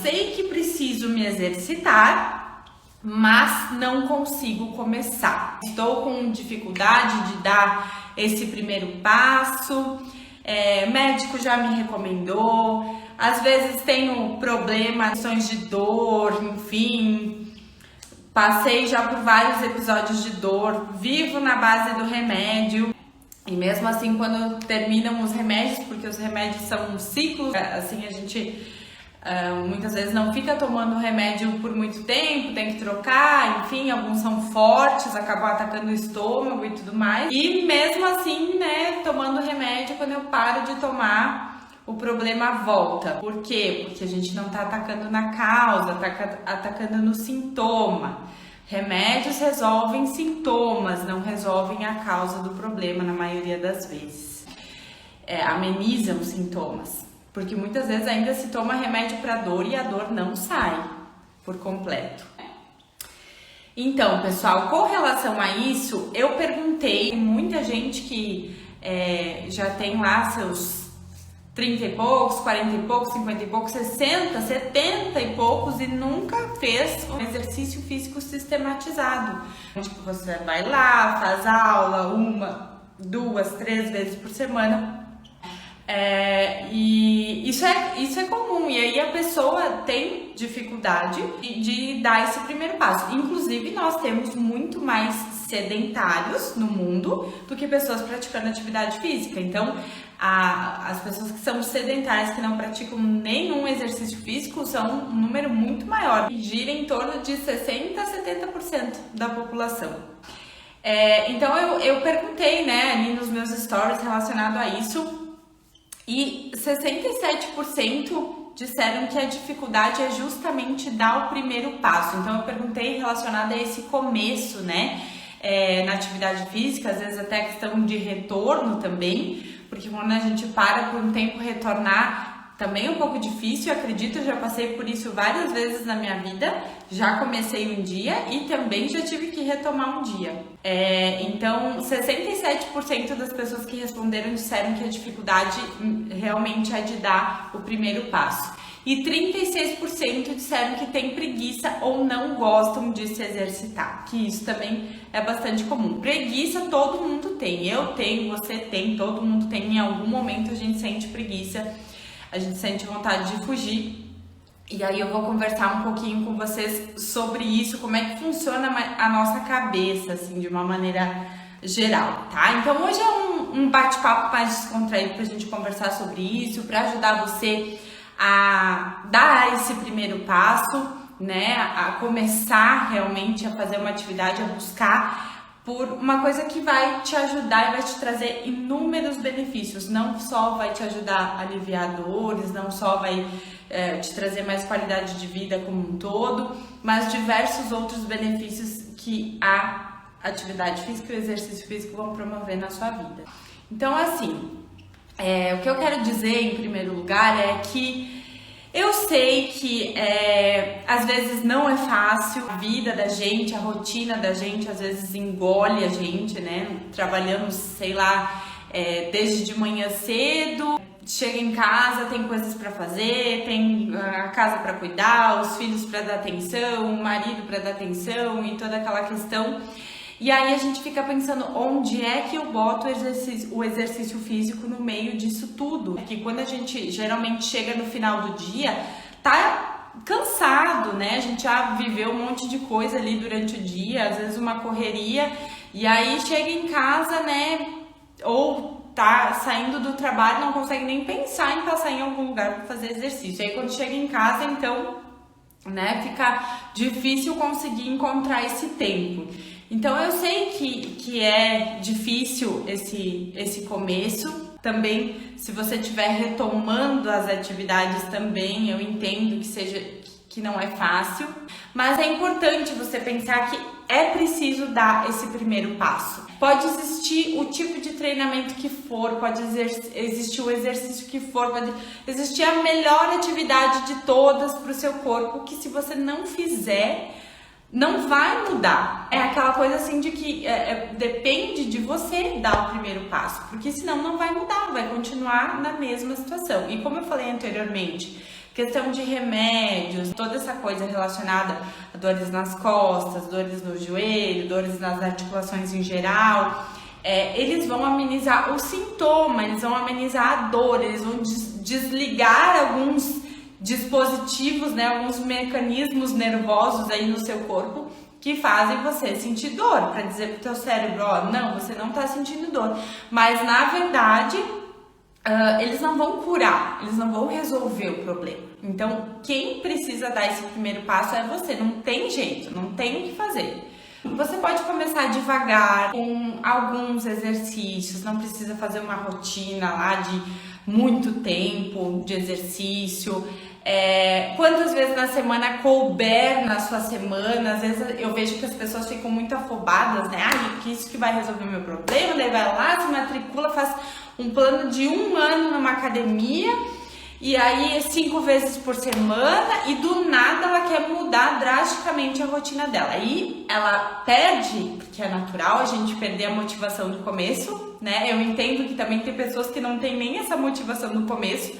sei que preciso me exercitar, mas não consigo começar. Estou com dificuldade de dar esse primeiro passo, médico já me recomendou, às vezes tenho problemas, questões de dor, enfim, passei já por vários episódios de dor, vivo na base do remédio. E mesmo assim, quando terminam os remédios, porque os remédios são um ciclo, assim, a gente muitas vezes não fica tomando remédio por muito tempo, tem que trocar, enfim, alguns são fortes, acabam atacando o estômago e tudo mais. E mesmo assim, né, tomando remédio, quando eu paro de tomar, o problema volta. Por quê? Porque a gente não tá atacando na causa, tá atacando no sintoma. Remédios resolvem sintomas, não resolvem a causa do problema na maioria das vezes. Amenizam os sintomas, porque muitas vezes ainda se toma remédio para dor e a dor não sai por completo. Então, pessoal, com relação a isso, eu perguntei, muita gente que já tem lá seus 30 e poucos, 40 e poucos, 50 e poucos, 60, 70 e poucos e nunca fez um exercício físico sistematizado. Tipo, você vai lá, faz aula 1, 2, 3 vezes por semana. E isso é comum, e aí a pessoa tem dificuldade de dar esse primeiro passo. Inclusive, nós temos muito mais sedentários no mundo do que pessoas praticando atividade física. Então, as pessoas que são sedentárias, que não praticam nenhum exercício físico, são um número muito maior, gira em torno de 60% a 70% da população. Então, eu perguntei, né, ali nos meus stories relacionado a isso, e 67% disseram que a dificuldade é justamente dar o primeiro passo. Então, eu perguntei relacionado a esse começo, né, na atividade física, às vezes até questão de retorno também, porque quando a gente para por um tempo retornar, também é um pouco difícil, eu acredito, eu já passei por isso várias vezes na minha vida, já comecei um dia e também já tive que retomar um dia. Então, 67% das pessoas que responderam disseram que a dificuldade realmente é de dar o primeiro passo. E 36% disseram que tem preguiça ou não gostam de se exercitar, que isso também é bastante comum. Preguiça todo mundo tem, eu tenho, você tem, todo mundo tem, em algum momento a gente sente preguiça, a gente sente vontade de fugir. E aí eu vou conversar um pouquinho com vocês sobre isso, como é que funciona a nossa cabeça, assim, de uma maneira geral, tá? Então hoje é um bate-papo mais descontraído pra gente conversar sobre isso, pra ajudar você a dar esse primeiro passo, né, a começar realmente a fazer uma atividade, a buscar por uma coisa que vai te ajudar e vai te trazer inúmeros benefícios. Não só vai te ajudar a aliviar dores, não só vai te trazer mais qualidade de vida como um todo, mas diversos outros benefícios que a atividade física e o exercício físico vão promover na sua vida. Então, assim, o que eu quero dizer em primeiro lugar é que eu sei que às vezes não é fácil, a vida da gente, a rotina da gente às vezes engole a gente, né? Trabalhamos, sei lá, desde de manhã cedo, chega em casa, tem coisas para fazer, tem a casa para cuidar, os filhos para dar atenção, o marido para dar atenção e toda aquela questão. E aí a gente fica pensando onde é que eu boto o exercício físico no meio disso tudo. Porque quando a gente geralmente chega no final do dia, tá cansado, né? A gente já viveu um monte de coisa ali durante o dia, às vezes uma correria, e aí chega em casa, né? Ou tá saindo do trabalho, não consegue nem pensar em passar em algum lugar para fazer exercício. E aí quando chega em casa, então, né, fica difícil conseguir encontrar esse tempo. Então eu sei que é difícil esse começo. Também, se você estiver retomando as atividades também, eu entendo que não é fácil, mas é importante você pensar que é preciso dar esse primeiro passo. Pode existir o tipo de treinamento que for, pode existir o exercício que for, pode existir a melhor atividade de todas para o seu corpo, que se você não fizer, não vai mudar. É aquela coisa assim de que depende de você dar o primeiro passo, porque senão não vai mudar, vai continuar na mesma situação. E como eu falei anteriormente, questão de remédios, toda essa coisa relacionada a dores nas costas, dores no joelho, dores nas articulações em geral, eles vão amenizar o sintoma, eles vão amenizar a dor, eles vão desligar alguns dispositivos, né, alguns mecanismos nervosos aí no seu corpo que fazem você sentir dor, para dizer pro teu cérebro, ó, não, você não tá sentindo dor, mas na verdade eles não vão curar, eles não vão resolver o problema. Então quem precisa dar esse primeiro passo é você, não tem jeito, não tem o que fazer. Você pode começar devagar com alguns exercícios, não precisa fazer uma rotina lá de muito tempo de exercício. Quantas vezes na semana couber na sua semana. Às vezes eu vejo que as pessoas ficam muito afobadas, né? Que isso que vai resolver o meu problema. Daí vai lá, se matricula, faz um plano de 1 ano numa academia, e aí 5 vezes por semana, e do nada ela quer mudar drasticamente a rotina dela. Aí ela perde, porque é natural a gente perder a motivação do começo, né? Eu entendo que também tem pessoas que não tem nem essa motivação no começo,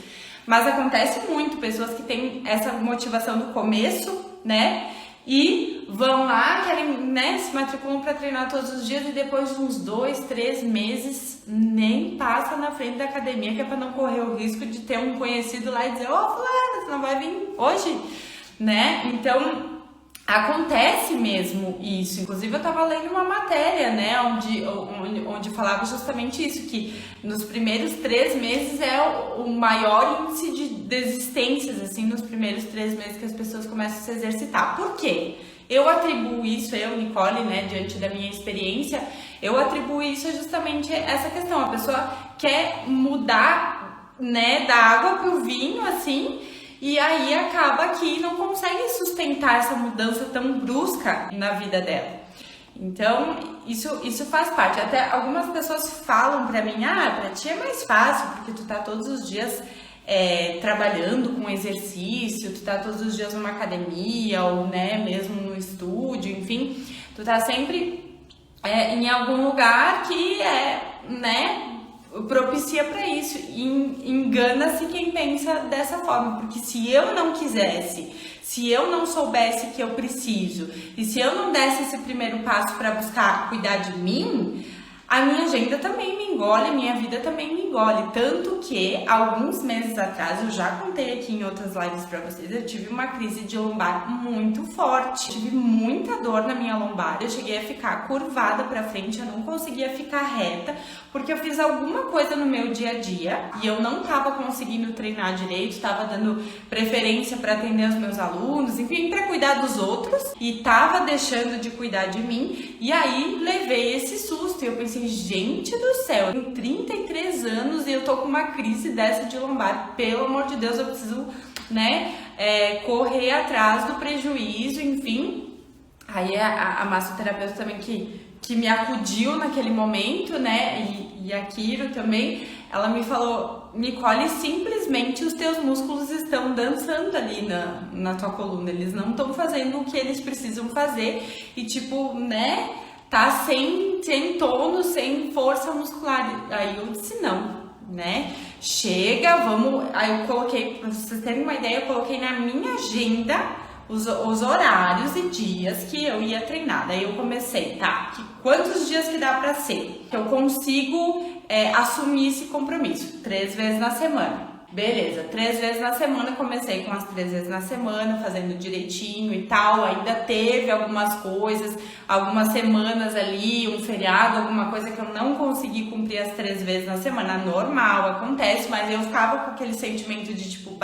mas acontece muito, pessoas que têm essa motivação no começo, né? E vão lá, querem, né, se matriculam para treinar todos os dias, e depois de uns 2, 3 meses nem passa na frente da academia, que é para não correr o risco de ter um conhecido lá e dizer, ô fulano, você não vai vir hoje, né? Então acontece mesmo isso. Inclusive eu tava lendo uma matéria, né, onde falava justamente isso, que nos primeiros 3 meses é o maior índice de desistências, assim, nos primeiros 3 meses que as pessoas começam a se exercitar. Por quê? Eu atribuo isso, Nicole, né, diante da minha experiência, eu atribuo isso justamente a essa questão. A pessoa quer mudar, né, da água pro vinho, assim, e aí acaba que não consegue sustentar essa mudança tão brusca na vida dela. Então, isso faz parte. Até algumas pessoas falam pra mim, pra ti é mais fácil, porque tu tá todos os dias trabalhando com exercício, tu tá todos os dias numa academia, ou, né, mesmo no estúdio, enfim, tu tá sempre em algum lugar que né, propicia para isso. Engana-se quem pensa dessa forma, porque se eu não quisesse, se eu não soubesse que eu preciso, e se eu não desse esse primeiro passo para buscar cuidar de mim, a minha agenda também me engole, a minha vida também me engole. Tanto que, alguns meses atrás, eu já contei aqui em outras lives pra vocês, eu tive uma crise de lombar muito forte. Eu tive muita dor na minha lombar, eu cheguei a ficar curvada pra frente, eu não conseguia ficar reta, porque eu fiz alguma coisa no meu dia a dia e eu não tava conseguindo treinar direito, tava dando preferência pra atender os meus alunos, enfim, pra cuidar dos outros, e tava deixando de cuidar de mim, e aí levei esse susto, e eu pensei, gente do céu, eu tenho 33 anos e eu tô com uma crise dessa de lombar, pelo amor de Deus, eu preciso, né, correr atrás do prejuízo, enfim. Aí a massoterapeuta também que me acudiu naquele momento, né, e a Kiro também, ela me falou, Nicole, simplesmente os teus músculos estão dançando ali na tua coluna, eles não estão fazendo o que eles precisam fazer, e tipo, né, tá sem tono, sem força muscular. Aí eu disse não, né? Chega, vamos. Aí eu coloquei, pra vocês terem uma ideia, eu coloquei na minha agenda os horários e dias que eu ia treinar. Daí eu comecei, quantos dias que dá pra ser? Que eu consigo assumir esse compromisso? 3 vezes na semana. Beleza, 3 vezes na semana, comecei com as 3 vezes na semana, fazendo direitinho e tal, ainda teve algumas coisas, algumas semanas ali, um feriado, alguma coisa que eu não consegui cumprir as 3 vezes na semana, normal, acontece, mas eu ficava com aquele sentimento de tipo,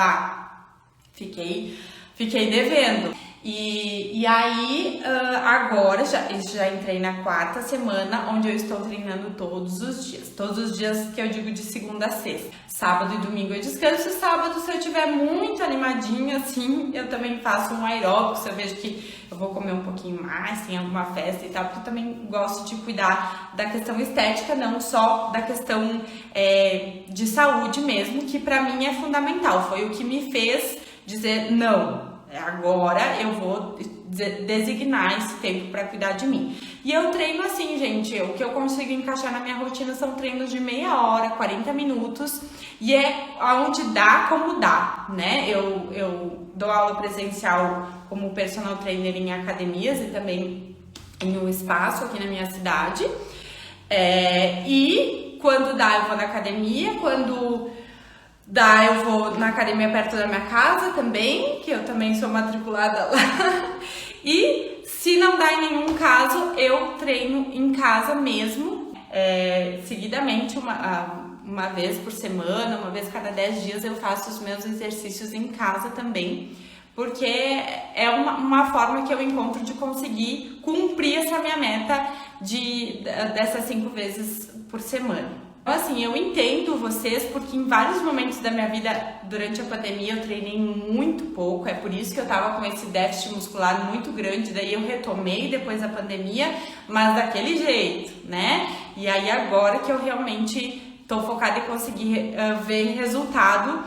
fiquei devendo. E aí, agora, já entrei na 4ª semana, onde eu estou treinando todos os dias que eu digo de segunda a sexta. Sábado e domingo eu descanso, sábado, se eu estiver muito animadinha, assim, eu também faço um aeróbico, se eu vejo que eu vou comer um pouquinho mais, tem alguma festa e tal, porque eu também gosto de cuidar da questão estética, não só da questão de saúde mesmo, que pra mim é fundamental, foi o que me fez dizer não. agora eu vou designar esse tempo para cuidar de mim. E eu treino assim, gente, o que eu consigo encaixar na minha rotina são treinos de meia hora, 40 minutos, e é onde dá como dá, né? Eu dou aula presencial como personal trainer em academias e também em um espaço aqui na minha cidade. E quando dá, eu vou na academia, quando dá, eu vou na academia perto da minha casa também, que eu também sou matriculada lá. E se não dá em nenhum caso, eu treino em casa mesmo, seguidamente, uma vez por semana, uma vez cada 10 dias eu faço os meus exercícios em casa também, porque é uma forma que eu encontro de conseguir cumprir essa minha meta dessas 5 vezes por semana. Então, assim, eu entendo vocês, porque em vários momentos da minha vida, durante a pandemia, eu treinei muito pouco, é por isso que eu tava com esse déficit muscular muito grande, daí eu retomei depois da pandemia, mas daquele jeito, né? E aí agora que eu realmente tô focada em conseguir ver resultado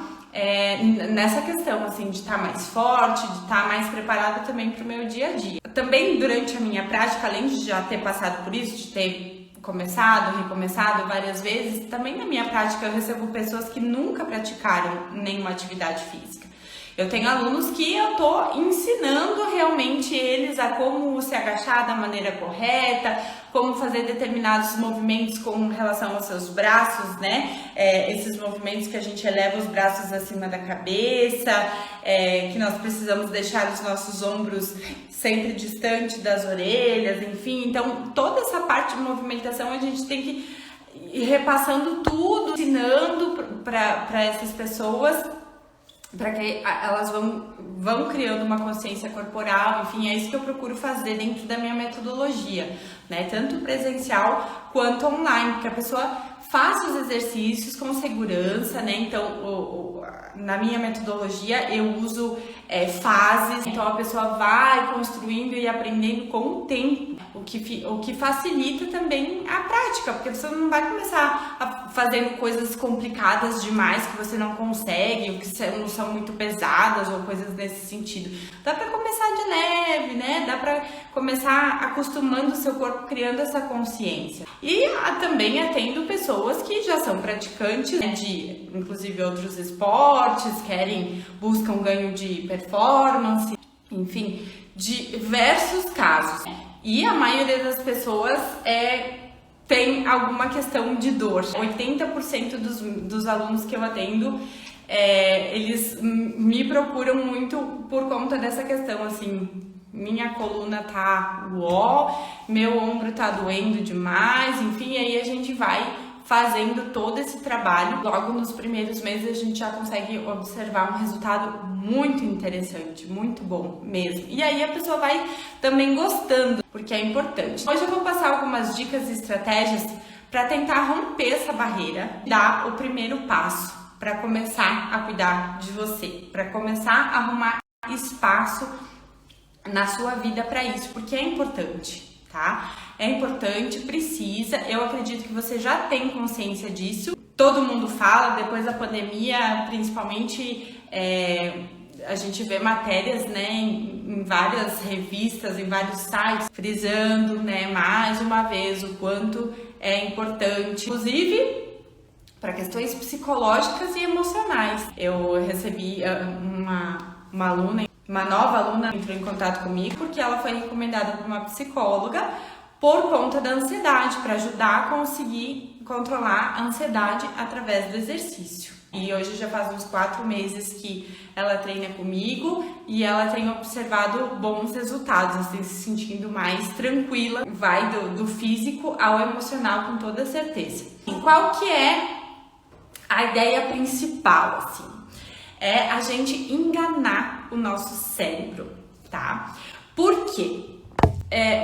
nessa questão, assim, de estar mais forte, de estar mais preparada também pro meu dia a dia. Também durante a minha prática, além de já ter passado por isso, de ter começado, recomeçado várias vezes, também na minha prática eu recebo pessoas que nunca praticaram nenhuma atividade física. Eu tenho alunos que eu tô ensinando realmente eles a como se agachar da maneira correta, como fazer determinados movimentos com relação aos seus braços, né? Esses movimentos que a gente eleva os braços acima da cabeça, que nós precisamos deixar os nossos ombros sempre distante das orelhas, enfim. Então, toda essa parte de movimentação a gente tem que ir repassando tudo, ensinando para essas pessoas, para que elas vão criando uma consciência corporal, enfim, é isso que eu procuro fazer dentro da minha metodologia, né? Tanto presencial quanto online, porque a pessoa faça os exercícios com segurança, né? Então, na minha metodologia eu uso fases, então a pessoa vai construindo e aprendendo com o tempo, o que facilita também a prática, porque você não vai começar fazendo coisas complicadas demais que você não consegue, ou que não são muito pesadas ou coisas nesse sentido. Dá pra começar de leve, né? Dá pra começar acostumando o seu corpo, criando essa consciência. E também atendo pessoas que já são praticantes, né, de inclusive outros esportes, buscam ganho de performance, enfim, diversos casos. E a maioria das pessoas tem alguma questão de dor. 80% dos alunos que eu atendo, eles me procuram muito por conta dessa questão, assim, minha coluna tá meu ombro tá doendo demais, enfim, aí a gente vai fazendo todo esse trabalho. Logo nos primeiros meses a gente já consegue observar um resultado muito interessante, muito bom mesmo. E aí a pessoa vai também gostando, porque é importante. Hoje eu vou passar algumas dicas e estratégias para tentar romper essa barreira, dar o primeiro passo para começar a cuidar de você, para começar a arrumar espaço na sua vida para isso, porque é importante, tá? É importante, precisa. Eu acredito que você já tem consciência disso. Todo mundo fala, depois da pandemia, principalmente, a gente vê matérias, né, em várias revistas, em vários sites, frisando, né, mais uma vez o quanto é importante, inclusive para questões psicológicas e emocionais. Eu recebi uma aluna, uma nova aluna entrou em contato comigo porque ela foi recomendada por uma psicóloga por conta da ansiedade, para ajudar a conseguir controlar a ansiedade através do exercício. E hoje já faz uns 4 meses que ela treina comigo e ela tem observado bons resultados, assim, se sentindo mais tranquila, vai do físico ao emocional com toda certeza. E qual que é a ideia principal, assim? É a gente enganar o nosso cérebro, tá? Por quê?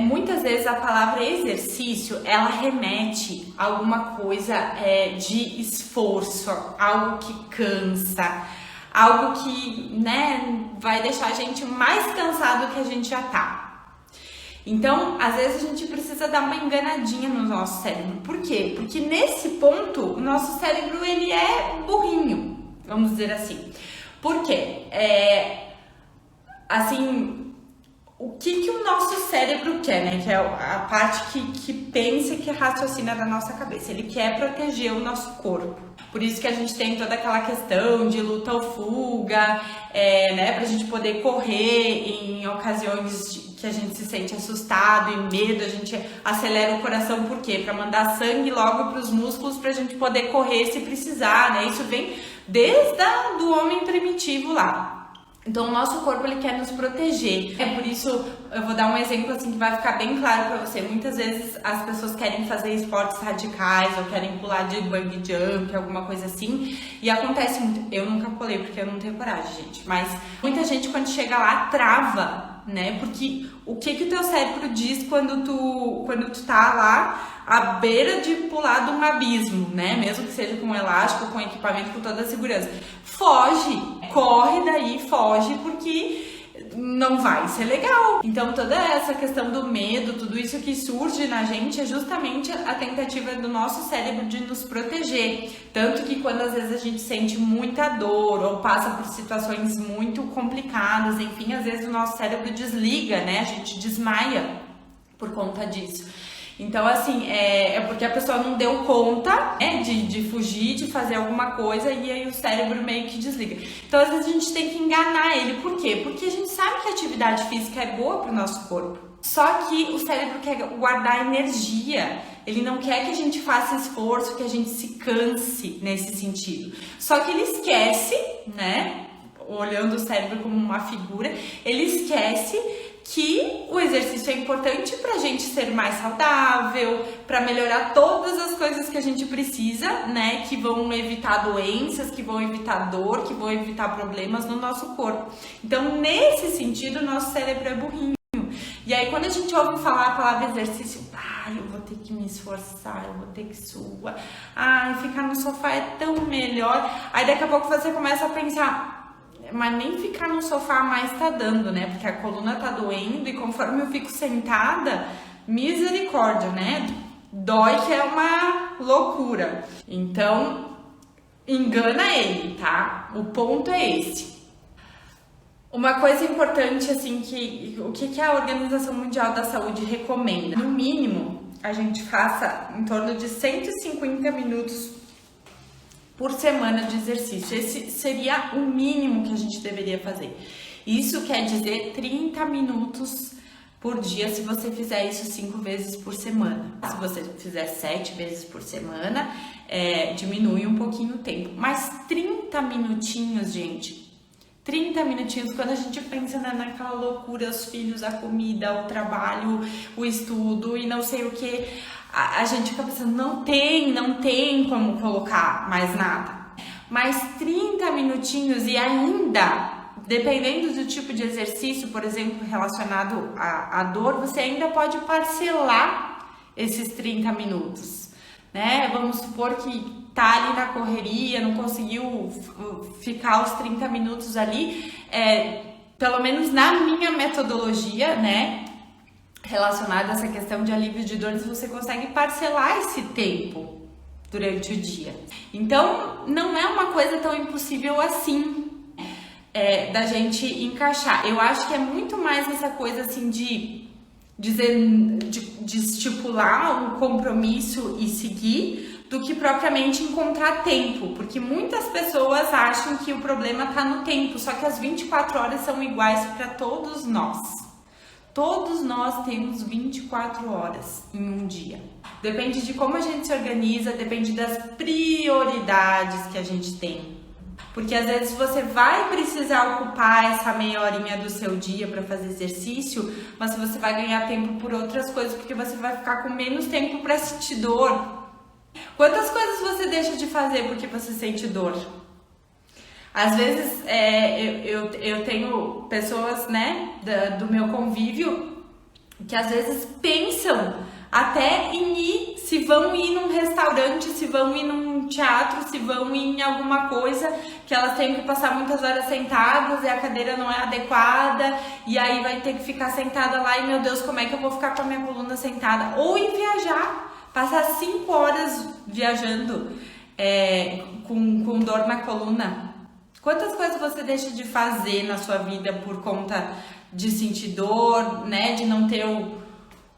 Muitas vezes a palavra exercício, ela remete a alguma coisa de esforço, algo que cansa, algo que, né, vai deixar a gente mais cansado do que a gente já tá. Então, às vezes a gente precisa dar uma enganadinha no nosso cérebro. Por quê? Porque nesse ponto, o nosso cérebro, ele é burrinho, vamos dizer assim. Por quê? assim, o que o nosso cérebro quer, né? Que é a parte que pensa e que raciocina da nossa cabeça. Ele quer proteger o nosso corpo. Por isso que a gente tem toda aquela questão de luta ou fuga, né? Pra gente poder correr em ocasiões que a gente se sente assustado e medo, a gente acelera o coração, por quê? Pra mandar sangue logo pros músculos pra gente poder correr se precisar, né? Isso vem desde do homem primitivo lá. Então, o nosso corpo, ele quer nos proteger. É por isso, eu vou dar um exemplo assim que vai ficar bem claro pra você. Muitas vezes as pessoas querem fazer esportes radicais ou querem pular de bungee jump, alguma coisa assim. E acontece muito. Eu nunca pulei porque eu não tenho coragem, gente. Mas muita gente, quando chega lá, trava, né? Porque o que o teu cérebro diz quando tu tá lá à beira de pular de um abismo, né? Mesmo que seja com elástico, com equipamento, com toda a segurança. Foge, corre daí, foge, porque não vai ser legal. Então toda essa questão do medo, tudo isso que surge na gente é justamente a tentativa do nosso cérebro de nos proteger. Tanto que quando às vezes a gente sente muita dor ou passa por situações muito complicadas, enfim, às vezes o nosso cérebro desliga, né? A gente desmaia por conta disso. Então, assim, é porque a pessoa não deu conta, né, de fugir, de fazer alguma coisa, e aí o cérebro meio que desliga. Então, às vezes a gente tem que enganar ele. Por quê? Porque a gente sabe que a atividade física é boa pro nosso corpo. Só que o cérebro quer guardar energia. Ele não quer que a gente faça esforço, que a gente se canse nesse sentido. Só que ele esquece, né, olhando o cérebro como uma figura, ele esquece que o exercício é importante pra gente ser mais saudável, pra melhorar todas as coisas que a gente precisa, né? Que vão evitar doenças, que vão evitar dor, que vão evitar problemas no nosso corpo. Então, nesse sentido, o nosso cérebro é burrinho. E aí, quando a gente ouve falar a palavra exercício, eu vou ter que me esforçar, eu vou ter que suar, ficar no sofá é tão melhor. Aí, daqui a pouco você começa a pensar, mas nem ficar no sofá mais tá dando, né? Porque a coluna tá doendo e conforme eu fico sentada, misericórdia, né? Dói que é uma loucura. Então, engana ele, tá? O ponto é esse. Uma coisa importante, assim, o que a Organização Mundial da Saúde recomenda? No mínimo, a gente faça em torno de 150 minutos por semana de exercício. Esse seria o mínimo que a gente deveria fazer. Isso quer dizer 30 minutos por dia se você fizer isso 5 vezes por semana. Se você fizer 7 vezes por semana, diminui um pouquinho o tempo. Mas 30 minutinhos, gente. 30 minutinhos, quando a gente pensa naquela loucura, os filhos, a comida, o trabalho, o estudo e não sei o que, a gente fica pensando, não tem como colocar mais nada. Mas 30 minutinhos e ainda, dependendo do tipo de exercício, por exemplo, relacionado à dor, você ainda pode parcelar esses 30 minutos, né? Vamos supor que tá ali na correria, não conseguiu ficar os 30 minutos ali, pelo menos na minha metodologia, né, relacionada a essa questão de alívio de dores, você consegue parcelar esse tempo durante o dia. Então, não é uma coisa tão impossível assim da gente encaixar. Eu acho que é muito mais essa coisa assim de estipular um compromisso e seguir, do que propriamente encontrar tempo, porque muitas pessoas acham que o problema tá no tempo, só que as 24 horas são iguais para todos nós. Todos nós temos 24 horas em um dia. Depende de como a gente se organiza, depende das prioridades que a gente tem. Porque às vezes você vai precisar ocupar essa meia horinha do seu dia para fazer exercício, mas você vai ganhar tempo por outras coisas, porque você vai ficar com menos tempo para sentir dor. Quantas coisas você deixa de fazer porque você sente dor? Às vezes eu tenho pessoas, né, do meu convívio que às vezes pensam até em ir, se vão ir num restaurante, se vão ir num teatro, se vão ir em alguma coisa que elas têm que passar muitas horas sentadas e a cadeira não é adequada e aí vai ter que ficar sentada lá e meu Deus, como é que eu vou ficar com a minha coluna sentada? Ou em viajar. Passar 5 horas viajando com dor na coluna, Quantas coisas você deixa de fazer na sua vida por conta de sentir dor, né? De não ter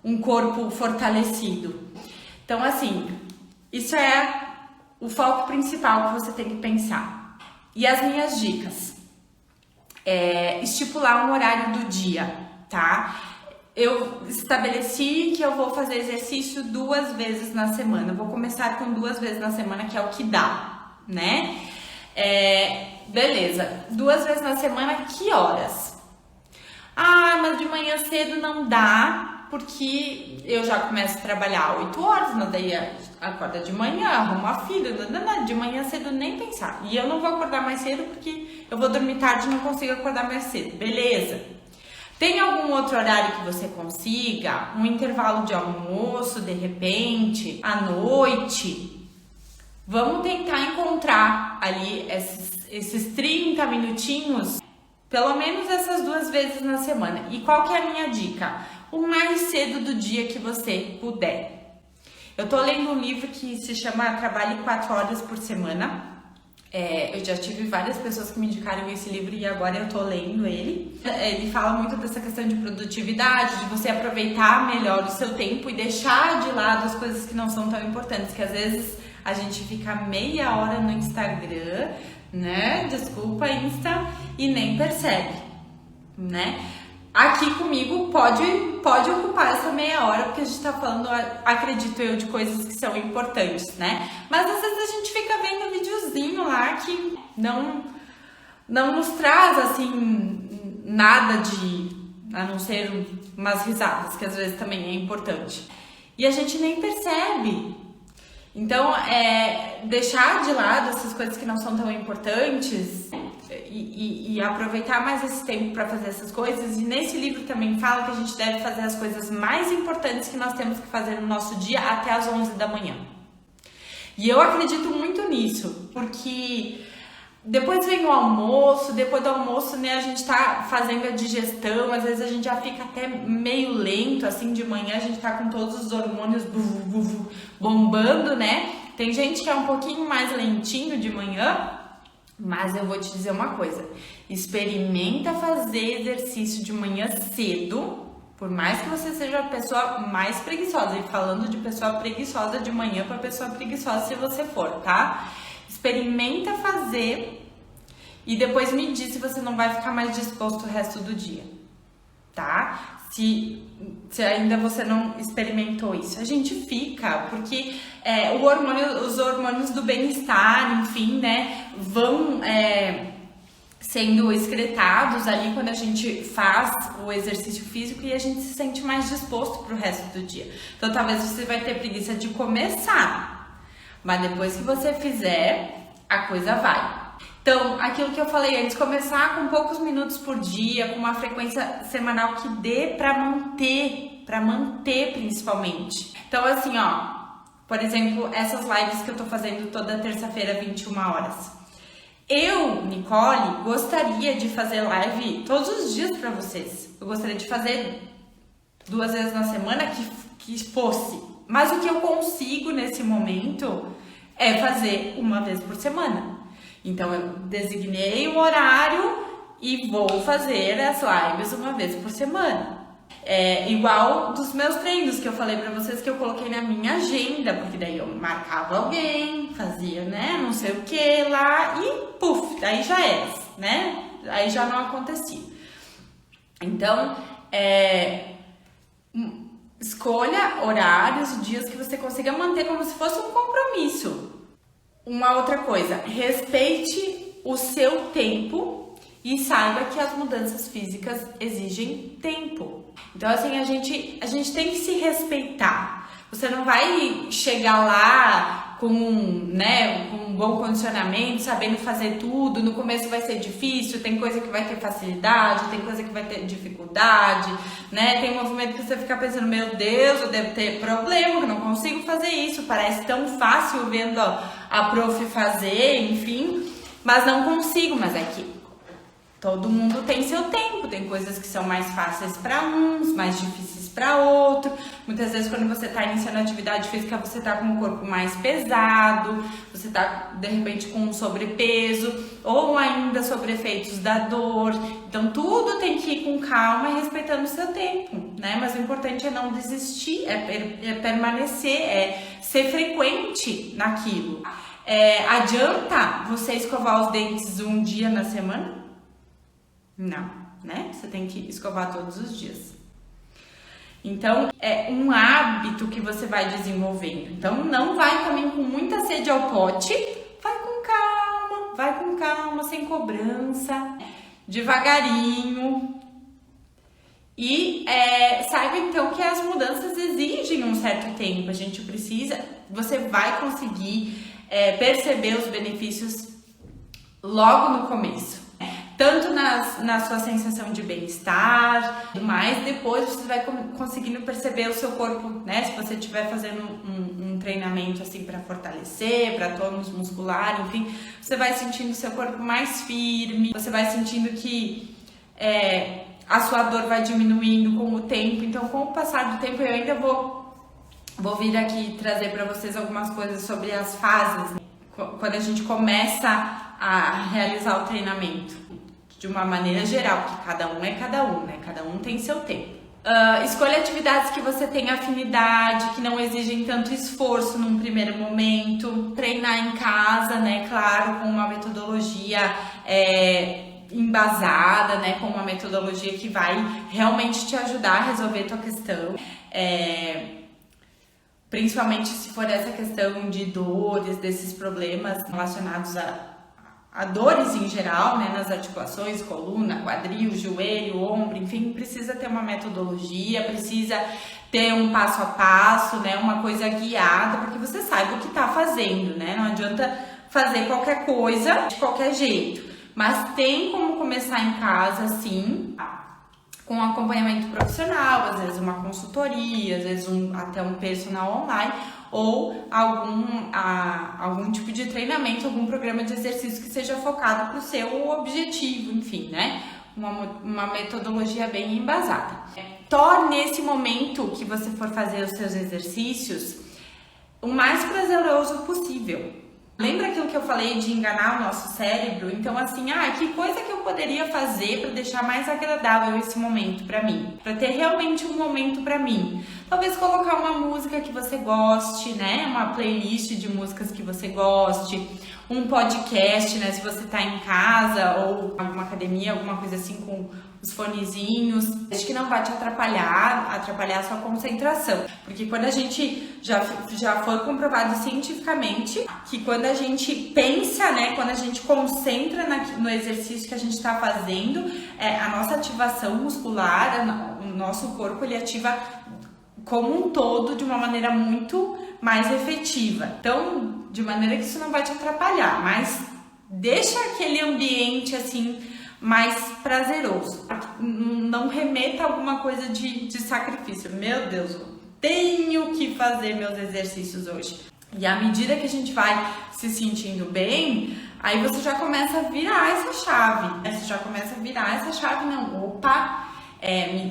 um corpo fortalecido. Então, assim, isso é o foco principal que você tem que pensar. E as minhas dicas? Estipular um horário do dia, tá? Eu estabeleci que eu vou fazer exercício 2 vezes na semana. Eu vou começar com 2 vezes na semana, que é o que dá, né? Beleza. 2 vezes na semana, que horas? Ah, mas de manhã cedo não dá, porque eu já começo a trabalhar 8 horas, mas daí acorda de manhã, arrumo a filha, de manhã cedo nem pensar. E eu não vou acordar mais cedo porque eu vou dormir tarde e não consigo acordar mais cedo. Beleza. Tem algum outro horário que você consiga? Um intervalo de almoço, de repente, à noite? Vamos tentar encontrar ali esses 30 minutinhos, pelo menos essas 2 vezes na semana. E qual que é a minha dica? O mais cedo do dia que você puder. Eu tô lendo um livro que se chama Trabalhe 4 horas por semana. Eu já tive várias pessoas que me indicaram esse livro e agora eu tô lendo ele. Ele fala muito dessa questão de produtividade, de você aproveitar melhor o seu tempo e deixar de lado as coisas que não são tão importantes, que às vezes a gente fica meia hora no Instagram, né? Desculpa, Insta, e nem percebe, né? Aqui comigo pode ocupar essa meia hora, porque a gente tá falando, acredito eu, de coisas que são importantes, né? Mas às vezes a gente fica vendo videozinho lá que não nos traz, assim, nada a não ser umas risadas, que às vezes também é importante. E a gente nem percebe. Então, deixar de lado essas coisas que não são tão importantes e aproveitar mais esse tempo para fazer essas coisas. E nesse livro também fala que a gente deve fazer as coisas mais importantes que nós temos que fazer no nosso dia até as 11 da manhã. E eu acredito muito nisso, porque depois vem o almoço, depois do almoço, né, a gente tá fazendo a digestão, às vezes a gente já fica até meio lento, assim, de manhã a gente tá com todos os hormônios bombando, né? Tem gente que é um pouquinho mais lentinho de manhã, mas eu vou te dizer uma coisa, experimenta fazer exercício de manhã cedo, por mais que você seja a pessoa mais preguiçosa, e falando de pessoa preguiçosa de manhã para pessoa preguiçosa se você for, tá? Experimenta fazer e depois me diz se você não vai ficar mais disposto o resto do dia, tá? Se ainda você não experimentou isso, a gente fica, porque os hormônios do bem-estar, enfim, né, vão sendo excretados ali quando a gente faz o exercício físico e a gente se sente mais disposto pro resto do dia. Então talvez você vai ter preguiça de começar, mas depois que você fizer, a coisa vai. Então, aquilo que eu falei antes, começar com poucos minutos por dia, com uma frequência semanal que dê pra manter principalmente. Então, assim, ó, por exemplo, essas lives que eu tô fazendo toda terça-feira, 21 horas. Eu, Nicole, gostaria de fazer live todos os dias pra vocês. Eu gostaria de fazer 2 vezes na semana que fosse. Mas o que eu consigo nesse momento é fazer 1 vez por semana. Então, eu designei um horário e vou fazer as lives 1 vez por semana. Igual dos meus treinos que eu falei pra vocês que eu coloquei na minha agenda, porque daí eu marcava alguém, fazia, né, não sei o que lá e puf, daí já era, né? Aí já não acontecia. Então, escolha horários e dias que você consiga manter como se fosse um compromisso. Uma outra coisa, respeite o seu tempo e saiba que as mudanças físicas exigem tempo. Então, assim, a gente tem que se respeitar. Você não vai chegar lá com um bom condicionamento, sabendo fazer tudo. No começo vai ser difícil, tem coisa que vai ter facilidade, tem coisa que vai ter dificuldade, né? Tem um movimento que você fica pensando, meu Deus, eu devo ter problema, eu não consigo fazer isso. Parece tão fácil vendo a prof fazer, enfim, mas não consigo. Mas é que todo mundo tem seu tempo, tem coisas que são mais fáceis para uns, mais difíceis para outro. Muitas vezes quando você está iniciando a atividade física, você está com o corpo mais pesado, você tá de repente com um sobrepeso ou ainda sobre efeitos da dor. Então tudo tem que ir com calma e respeitando o seu tempo, né? Mas o importante é não desistir, é permanecer, é ser frequente naquilo. Adianta você escovar os dentes um dia na semana? Não, né? Você tem que escovar todos os dias. Então, é um hábito que você vai desenvolvendo. Então, não vai também com muita sede ao pote. Vai com calma, sem cobrança, devagarinho. E saiba então que as mudanças exigem um certo tempo. Você vai conseguir perceber os benefícios logo no começo. Tanto na sua sensação de bem-estar, mas depois você vai conseguindo perceber o seu corpo, né? Se você estiver fazendo um treinamento assim para fortalecer, para tônus muscular, enfim, você vai sentindo o seu corpo mais firme, você vai sentindo que a sua dor vai diminuindo com o tempo. Então, com o passar do tempo, eu ainda vou vir aqui trazer para vocês algumas coisas sobre as fases, né? Quando a gente começa a realizar o treinamento. De uma maneira geral, porque cada um é cada um, né? Cada um tem seu tempo. Escolha atividades que você tem afinidade, que não exigem tanto esforço num primeiro momento. Treinar em casa, né? Claro, com uma metodologia embasada, né? Com uma metodologia que vai realmente te ajudar a resolver a tua questão. Principalmente se for essa questão de dores, desses problemas relacionados a dores em geral, né, nas articulações, coluna, quadril, joelho, ombro, enfim, precisa ter uma metodologia, precisa ter um passo a passo, né, uma coisa guiada, porque você saiba o que tá fazendo, né, não adianta fazer qualquer coisa de qualquer jeito, mas tem como começar em casa, sim, com acompanhamento profissional, às vezes uma consultoria, às vezes até um personal online, ou algum tipo de treinamento, algum programa de exercício que seja focado para o seu objetivo, enfim, né? Uma metodologia bem embasada. Torne esse momento que você for fazer os seus exercícios o mais prazeroso possível. Lembra aquilo que eu falei de enganar o nosso cérebro? Então, assim, que coisa que eu poderia fazer para deixar mais agradável esse momento para mim? Para ter realmente um momento para mim. Talvez colocar uma música que você goste, né? Uma playlist de músicas que você goste. Um podcast, né? Se você tá em casa ou alguma academia, alguma coisa assim com os fonezinhos. Acho que não vai te atrapalhar a sua concentração. Porque quando a gente já foi comprovado cientificamente que quando a gente pensa, né? Quando a gente concentra no exercício que a gente tá fazendo, a nossa ativação muscular, o nosso corpo, ele ativa como um todo de uma maneira muito mais efetiva. Então, de maneira que isso não vai te atrapalhar, mas deixa aquele ambiente assim mais prazeroso. Não remeta a alguma coisa de sacrifício. Meu Deus, eu tenho que fazer meus exercícios hoje. E à medida que a gente vai se sentindo bem, aí você já começa a virar essa chave. Não, opa,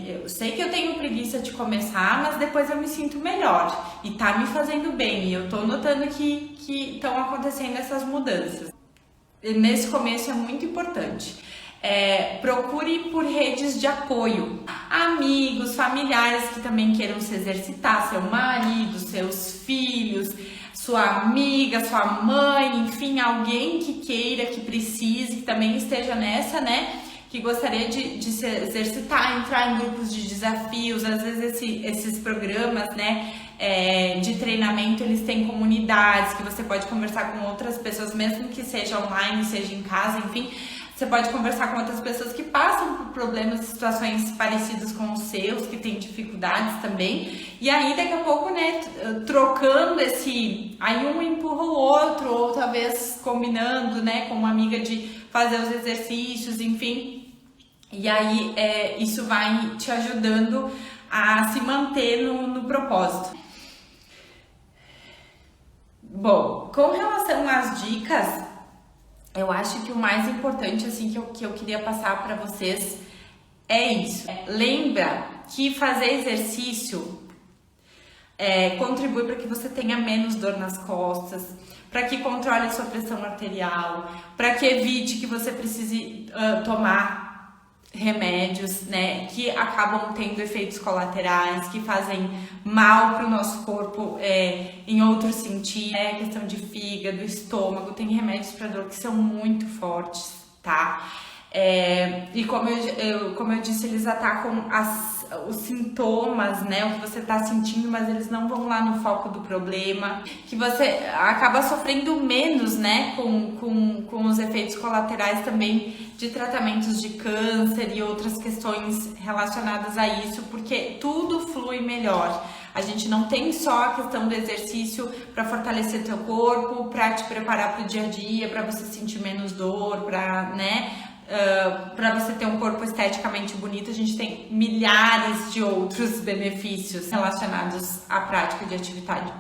eu sei que eu tenho preguiça de começar, mas depois eu me sinto melhor e tá me fazendo bem, e eu tô notando que estão acontecendo essas mudanças. E nesse começo é muito importante. Procure por redes de apoio, amigos, familiares que também queiram se exercitar, seu marido, seus filhos, sua amiga, sua mãe, enfim, alguém que queira, que precise, que também esteja nessa, né? Que gostaria de se exercitar, entrar em grupos de desafios. Às vezes esses programas, né, de treinamento, eles têm comunidades que você pode conversar com outras pessoas, mesmo que seja online, seja em casa, enfim, você pode conversar com outras pessoas que passam por problemas, situações parecidas com os seus, que têm dificuldades também, e aí daqui a pouco, né, trocando aí um empurra o outro, ou talvez combinando, né, com uma amiga de fazer os exercícios, enfim, e aí isso vai te ajudando a se manter no propósito. Bom, com relação às dicas, eu acho que o mais importante, assim, que eu queria passar para vocês é isso. Lembra que fazer exercício contribui para que você tenha menos dor nas costas, para que controle a sua pressão arterial, para que evite que você precise tomar remédios, né, que acabam tendo efeitos colaterais, que fazem mal para o nosso corpo em outros sentidos, questão de fígado, estômago, tem remédios para dor que são muito fortes, tá? E como eu disse, eles atacam os sintomas, né, o que você tá sentindo, mas eles não vão lá no foco do problema, que você acaba sofrendo menos, né, com os efeitos colaterais também de tratamentos de câncer e outras questões relacionadas a isso, porque tudo flui melhor. A gente não tem só a questão do exercício para fortalecer teu corpo, para te preparar para o dia a dia, para você sentir menos dor, para você ter um corpo esteticamente bonito. A gente tem milhares de outros benefícios relacionados à prática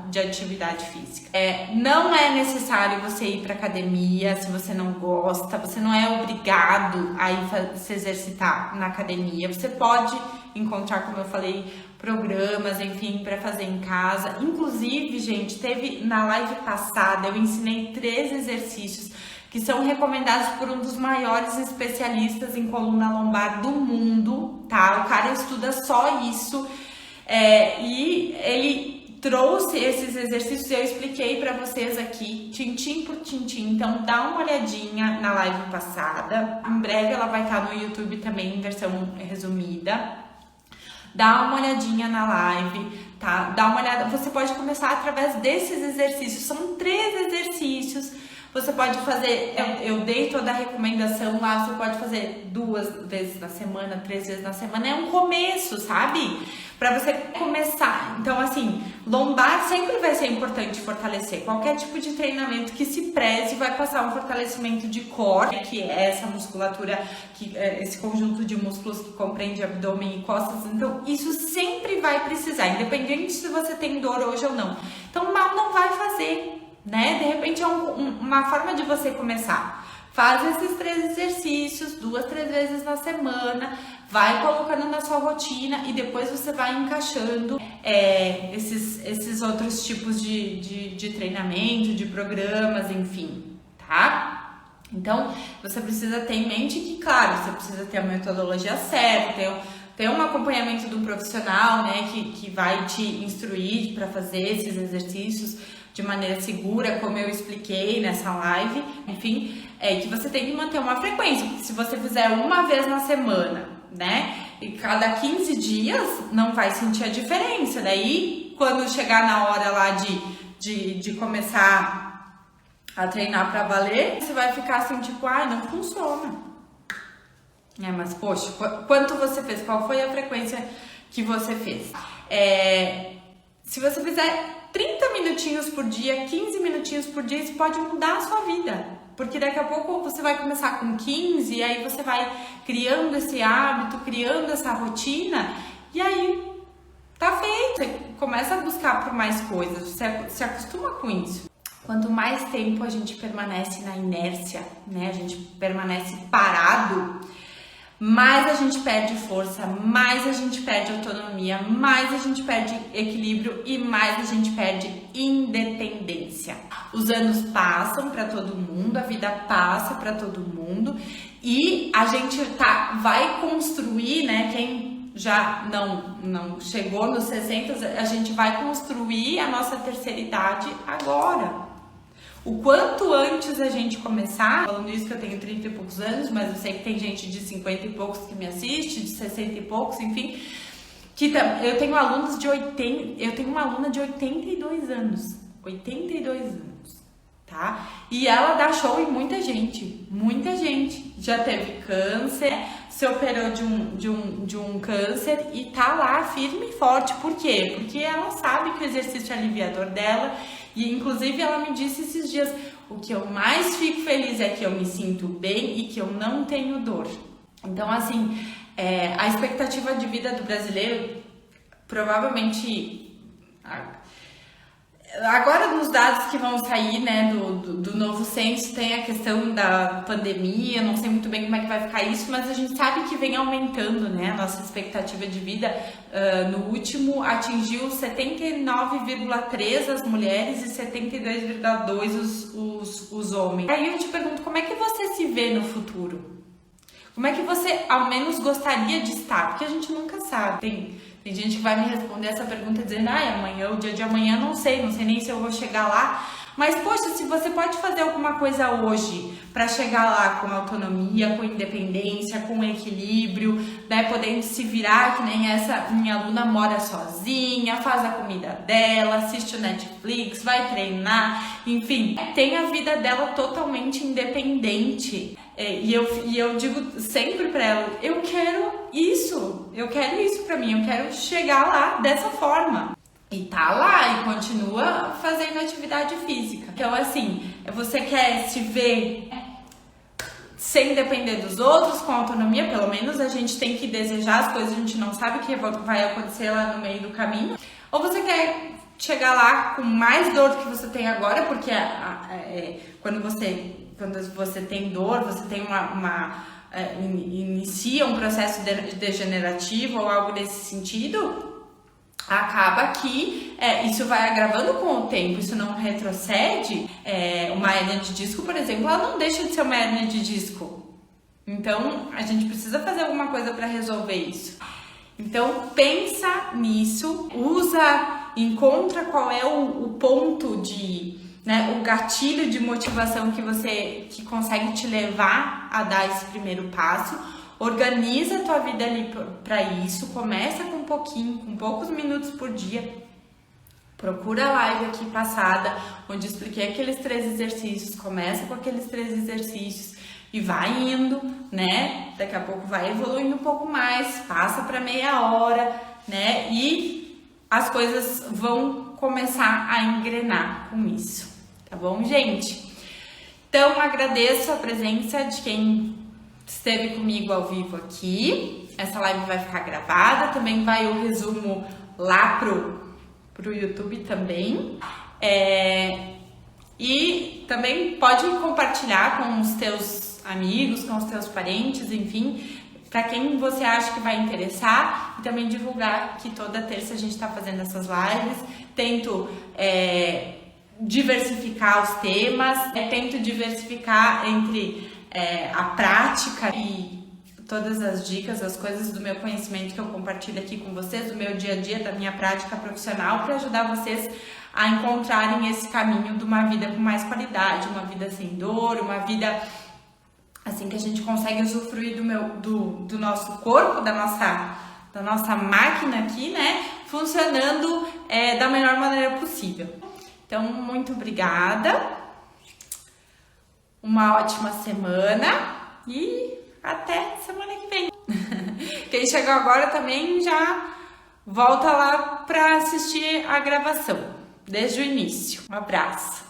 de atividade física. Não é necessário você ir para academia se você não gosta, você não é obrigado a ir se exercitar na academia. Você pode encontrar, como eu falei, programas, enfim, para fazer em casa. Inclusive, gente, teve na live passada, eu ensinei 3 exercícios que são recomendados por um dos maiores especialistas em coluna lombar do mundo, tá? O cara estuda só isso, e ele trouxe esses exercícios e eu expliquei para vocês aqui, tintim por tintim. Então dá uma olhadinha na live passada, em breve ela vai estar no YouTube também em versão resumida. Dá uma olhadinha na live, tá? Dá uma olhada, você pode começar através desses exercícios, são 3 exercícios. Você pode fazer, eu dei toda a recomendação lá, você pode fazer 2 vezes na semana, 3 vezes na semana, é um começo, sabe? Pra você começar. Então, assim, lombar sempre vai ser importante fortalecer. Qualquer tipo de treinamento que se preze vai passar um fortalecimento de core, que é essa musculatura, esse conjunto de músculos que compreende abdômen e costas. Então, isso sempre vai precisar, independente se você tem dor hoje ou não. Então, mal não vai fazer, né? De repente é uma forma de você começar. Faz esses 3 exercícios 2, 3 vezes na semana, vai colocando na sua rotina e depois você vai encaixando esses outros tipos de treinamento, de programas, enfim, tá? Então, você precisa ter em mente que, claro, você precisa ter a metodologia certa, ter um acompanhamento de um profissional, né, que vai te instruir para fazer esses exercícios de maneira segura, como eu expliquei nessa live, enfim, que você tem que manter uma frequência, porque se você fizer uma vez na semana, né, e cada 15 dias, não vai sentir a diferença. Daí, quando chegar na hora lá de começar a treinar pra valer, você vai ficar assim, tipo, não funciona. Mas, poxa, quanto você fez? Qual foi a frequência que você fez? Se você fizer 30 minutinhos por dia, 15 minutinhos por dia, isso pode mudar a sua vida. Porque daqui a pouco você vai começar com 15 e aí você vai criando esse hábito, criando essa rotina e aí tá feito. Você começa a buscar por mais coisas, você se acostuma com isso. Quanto mais tempo a gente permanece na inércia, né, a gente permanece parado, mais a gente perde força, mais a gente perde autonomia, mais a gente perde equilíbrio e mais a gente perde independência. Os anos passam para todo mundo, a vida passa para todo mundo e a gente vai construir, né? Quem já não chegou nos 60, a gente vai construir a nossa terceira idade agora. O quanto antes a gente começar, falando isso que eu tenho 30 e poucos anos, mas eu sei que tem gente de 50 e poucos que me assiste, de 60 e poucos, enfim, eu tenho alunos de 80, eu tenho uma aluna de 82 anos, tá? E ela dá show em muita gente, já teve câncer, se operou de um câncer e tá lá firme e forte. Por quê? Porque ela sabe que o exercício é aliviador dela. E inclusive ela me disse esses dias, o que eu mais fico feliz é que eu me sinto bem e que eu não tenho dor. Então, assim, a expectativa de vida do brasileiro, provavelmente, Agora, nos dados que vão sair, né, do novo censo, tem a questão da pandemia, não sei muito bem como é que vai ficar isso, mas a gente sabe que vem aumentando, né, a nossa expectativa de vida. No último, atingiu 79,3 as mulheres e 72,2 os homens. Aí eu te pergunto, como é que você se vê no futuro? Como é que você, ao menos, gostaria de estar? Porque a gente nunca sabe. Tem gente que vai me responder essa pergunta dizendo, amanhã, o dia de amanhã, não sei nem se eu vou chegar lá. Mas, poxa, se você pode fazer alguma coisa hoje para chegar lá com autonomia, com independência, com equilíbrio, né, podendo se virar, que nem essa minha aluna mora sozinha, faz a comida dela, assiste o Netflix, vai treinar, enfim, tem a vida dela totalmente independente. E eu digo sempre pra ela, eu quero isso pra mim, eu quero chegar lá dessa forma. E tá lá e continua fazendo atividade física. Então, assim, você quer se ver sem depender dos outros, com autonomia, pelo menos a gente tem que desejar as coisas, a gente não sabe o que vai acontecer lá no meio do caminho. Ou você quer chegar lá com mais dor do que você tem agora, porque quando você tem dor, você tem inicia um processo degenerativo ou algo nesse sentido, acaba que isso vai agravando com o tempo, isso não retrocede. Uma hérnia de disco, por exemplo, ela não deixa de ser uma hérnia de disco. Então, a gente precisa fazer alguma coisa para resolver isso. Então, pensa nisso, encontra qual é o ponto o gatilho de motivação que consegue te levar a dar esse primeiro passo. Organiza a tua vida ali para isso, começa com um pouquinho, com poucos minutos por dia. Procura a live aqui passada, onde expliquei aqueles 3 exercícios, começa com aqueles 3 exercícios e vai indo, né? Daqui a pouco vai evoluindo um pouco mais, passa para meia hora, né? E as coisas vão começar a engrenar com isso, tá bom, gente? Então, agradeço a presença de quem esteve comigo ao vivo aqui. Essa live vai ficar gravada, também vai o resumo lá pro YouTube também. E também pode compartilhar com os teus amigos, com os teus parentes, enfim, para quem você acha que vai interessar, e também divulgar que toda terça a gente está fazendo essas lives. Tento diversificar os temas, tento diversificar entre a prática e todas as dicas, as coisas do meu conhecimento que eu compartilho aqui com vocês, do meu dia a dia, da minha prática profissional, para ajudar vocês a encontrarem esse caminho de uma vida com mais qualidade, uma vida sem dor, uma vida assim que a gente consegue usufruir do nosso corpo, da nossa máquina aqui, né, funcionando da melhor maneira possível. Então, muito obrigada. Uma ótima semana e até semana que vem. Quem chegou agora também já volta lá para assistir a gravação desde o início. Um abraço.